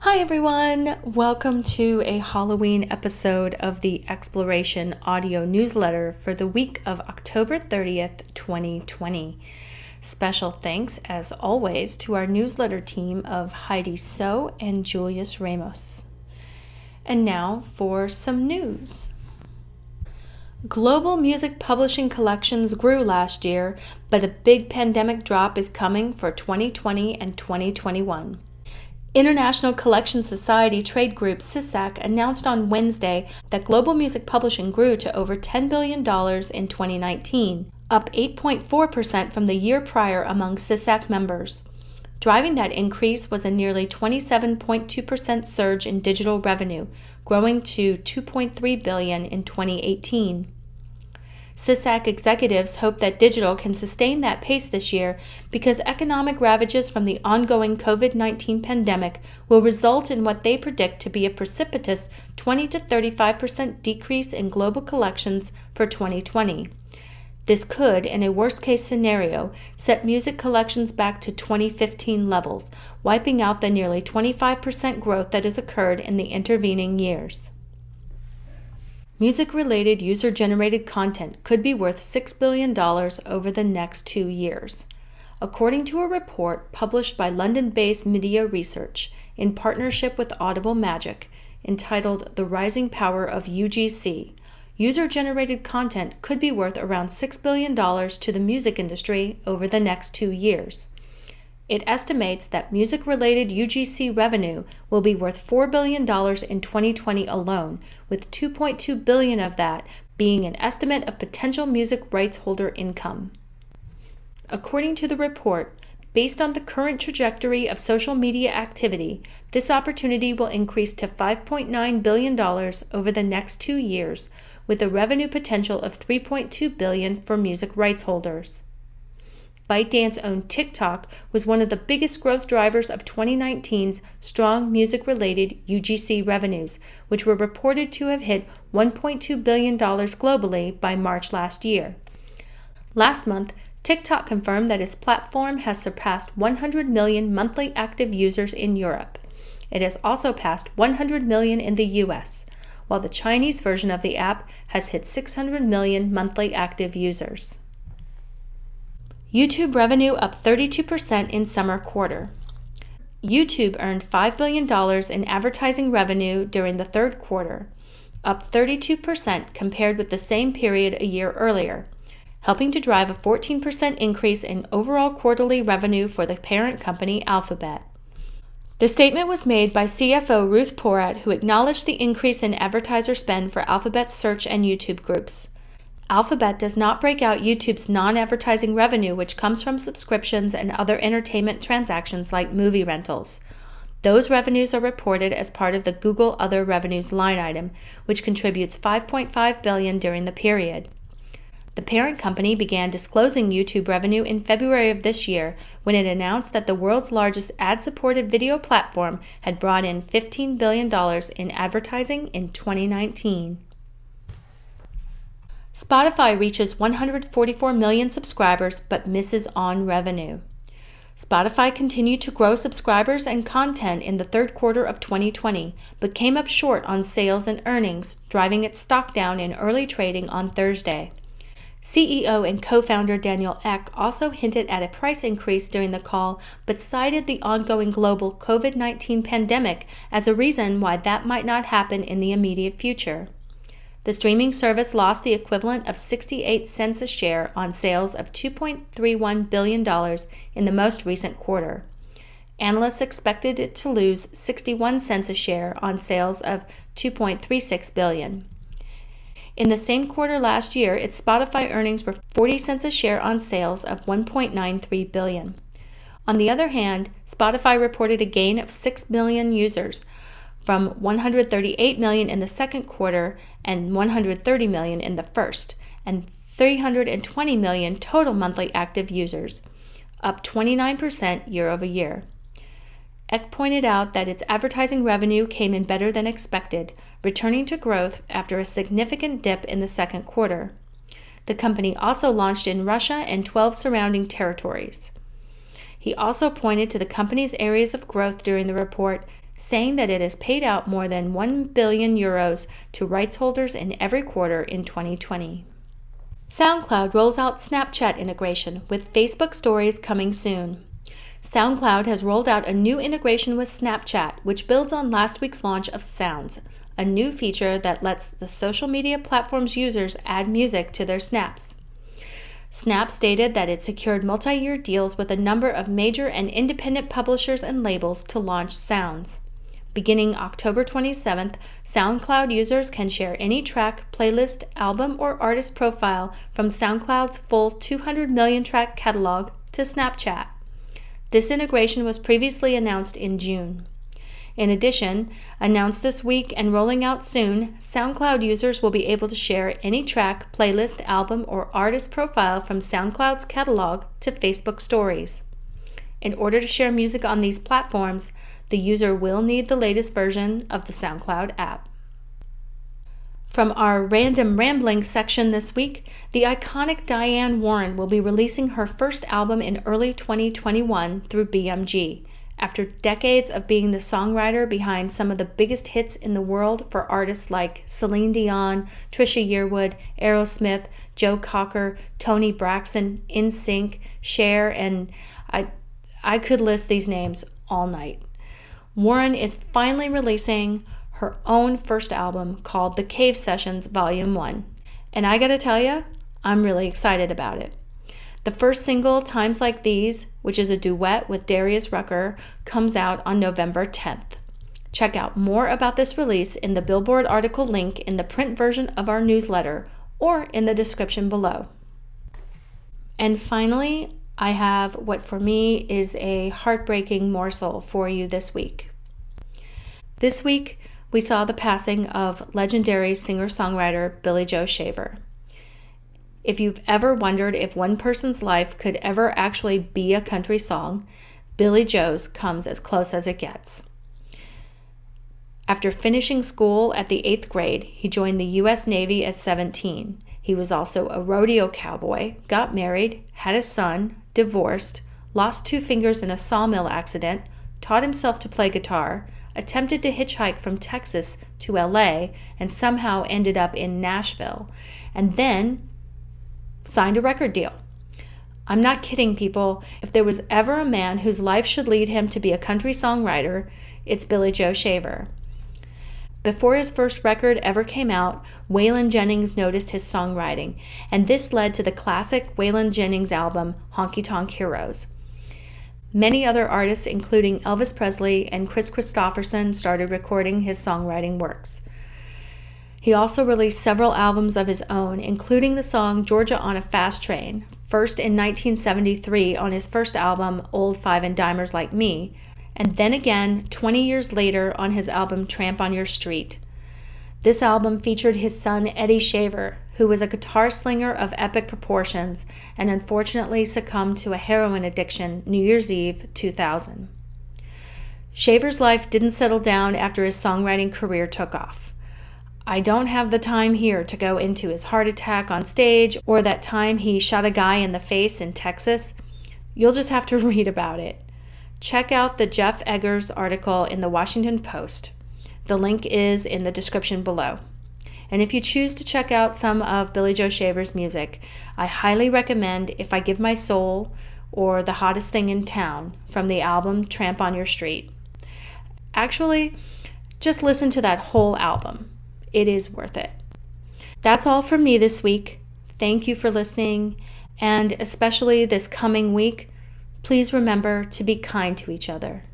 Hi everyone! Welcome to a Halloween episode of the Exploration audio newsletter for the week of October 30th, 2020. Special thanks, as always, to our newsletter team of Heidi So and Julius Ramos. And now for some news. Global music publishing collections grew last year, but a big pandemic drop is coming for 2020 and 2021. International Collection Society trade group CISAC announced on Wednesday that global music publishing grew to over $10 billion in 2019, up 8.4% from the year prior among CISAC members. Driving that increase was a nearly 27.2% surge in digital revenue, growing to $2.3 billion in 2018. CISAC executives hope that digital can sustain that pace this year because economic ravages from the ongoing COVID-19 pandemic will result in what they predict to be a precipitous 20 to 35% decrease in global collections for 2020. This could, in a worst-case scenario, set music collections back to 2015 levels, wiping out the nearly 25% growth that has occurred in the intervening years. Music-related user-generated content could be worth $6 billion over the next 2 years. According to a report published by London-based Media Research in partnership with Audible Magic, entitled The Rising Power of UGC, user-generated content could be worth around $6 billion to the music industry over the next 2 years. It estimates that music-related UGC revenue will be worth $4 billion in 2020 alone, with $2.2 billion of that being an estimate of potential music rights holder income. According to the report, based on the current trajectory of social media activity, this opportunity will increase to $5.9 billion over the next 2 years, with a revenue potential of $3.2 billion for music rights holders. ByteDance's own TikTok was one of the biggest growth drivers of 2019's strong music-related UGC revenues, which were reported to have hit $1.2 billion globally by March last year. Last month, TikTok confirmed that its platform has surpassed 100 million monthly active users in Europe. It has also passed 100 million in the US, while the Chinese version of the app has hit 600 million monthly active users. YouTube revenue up 32% in summer quarter. YouTube earned $5 billion in advertising revenue during the third quarter, up 32% compared with the same period a year earlier, helping to drive a 14% increase in overall quarterly revenue for the parent company Alphabet. The statement was made by CFO Ruth Porat, who acknowledged the increase in advertiser spend for Alphabet's search and YouTube groups. Alphabet does not break out YouTube's non-advertising revenue, which comes from subscriptions and other entertainment transactions like movie rentals. Those revenues are reported as part of the Google Other Revenues line item, which contributes $5.5 billion during the period. The parent company began disclosing YouTube revenue in February of this year when it announced that the world's largest ad-supported video platform had brought in $15 billion in advertising in 2019. Spotify reaches 144 million subscribers but misses on revenue. Spotify continued to grow subscribers and content in the third quarter of 2020, but came up short on sales and earnings, driving its stock down in early trading on Thursday. CEO and co-founder Daniel Ek also hinted at a price increase during the call, but cited the ongoing global COVID-19 pandemic as a reason why that might not happen in the immediate future. The streaming service lost the equivalent of 68 cents a share on sales of $2.31 billion in the most recent quarter. Analysts expected it to lose 61 cents a share on sales of $2.36 billion. In the same quarter last year, its Spotify earnings were 40 cents a share on sales of $1.93 billion. On the other hand, Spotify reported a gain of 6 million users, from 138 million in the second quarter and 130 million in the first, and 320 million total monthly active users, up 29% year over year. Ek pointed out that its advertising revenue came in better than expected, returning to growth after a significant dip in the second quarter. The company also launched in Russia and 12 surrounding territories. He also pointed to the company's areas of growth during the report, saying that it has paid out more than 1 billion euros to rights holders in every quarter in 2020. Soundcloud rolls out Snapchat integration, with Facebook Stories coming soon. Soundcloud has rolled out a new integration with Snapchat, which builds on last week's launch of Sounds, a new feature that lets the social media platform's users add music to their snaps. Snap stated that it secured multi-year deals with a number of major and independent publishers and labels to launch Sounds. Beginning October 27th, SoundCloud users can share any track, playlist, album, or artist profile from SoundCloud's full 200 million track catalog to Snapchat. This integration was previously announced in June. In addition, announced this week and rolling out soon, SoundCloud users will be able to share any track, playlist, album, or artist profile from SoundCloud's catalog to Facebook Stories. In order to share music on these platforms, the user will need the latest version of the SoundCloud app. From our random rambling section this week, the iconic Diane Warren will be releasing her first album in early 2021 through BMG, after decades of being the songwriter behind some of the biggest hits in the world for artists like Celine Dion, Trisha Yearwood, Aerosmith, Joe Cocker, Toni Braxton, NSYNC, Cher, and I could list these names all night. Warren is finally releasing her own first album called The Cave Sessions Volume 1. And I gotta tell you, I'm really excited about it. The first single, Times Like These, which is a duet with Darius Rucker, comes out on November 10th. Check out more about this release in the Billboard article link in the print version of our newsletter or in the description below. And finally, I have what for me is a heartbreaking morsel for you this week. This week, we saw the passing of legendary singer-songwriter Billy Joe Shaver. If you've ever wondered if one person's life could ever actually be a country song, Billy Joe's comes as close as it gets. After finishing school at the 8th grade, he joined the U.S. Navy at 17. He was also a rodeo cowboy, got married, had a son, divorced, lost 2 fingers in a sawmill accident, taught himself to play guitar, attempted to hitchhike from Texas to LA, and somehow ended up in Nashville, and then signed a record deal. I'm not kidding, people. If there was ever a man whose life should lead him to be a country songwriter, it's Billy Joe Shaver. Before his first record ever came out, Waylon Jennings noticed his songwriting, and this led to the classic Waylon Jennings album, Honky Tonk Heroes. Many other artists, including Elvis Presley and Kris Kristofferson, started recording his songwriting works. He also released several albums of his own, including the song Georgia on a Fast Train, first in 1973 on his first album, Old Five and Dimers Like Me, and then again 20 years later on his album Tramp on Your Street. This album featured his son Eddie Shaver, who was a guitar slinger of epic proportions and unfortunately succumbed to a heroin addiction New Year's Eve 2000. Shaver's life didn't settle down after his songwriting career took off. I don't have the time here to go into his heart attack on stage or that time he shot a guy in the face in Texas. You'll just have to read about it. Check out the Geoff Eggers article in the Washington Post. The link is in the description below. And if you choose to check out some of Billy Joe Shaver's music, I highly recommend If I Give My Soul or The Hottest Thing in Town from the album Tramp on Your Street. Actually, just listen to that whole album. It is worth it. That's all from me this week. Thank you for listening, and especially this coming week, please remember to be kind to each other.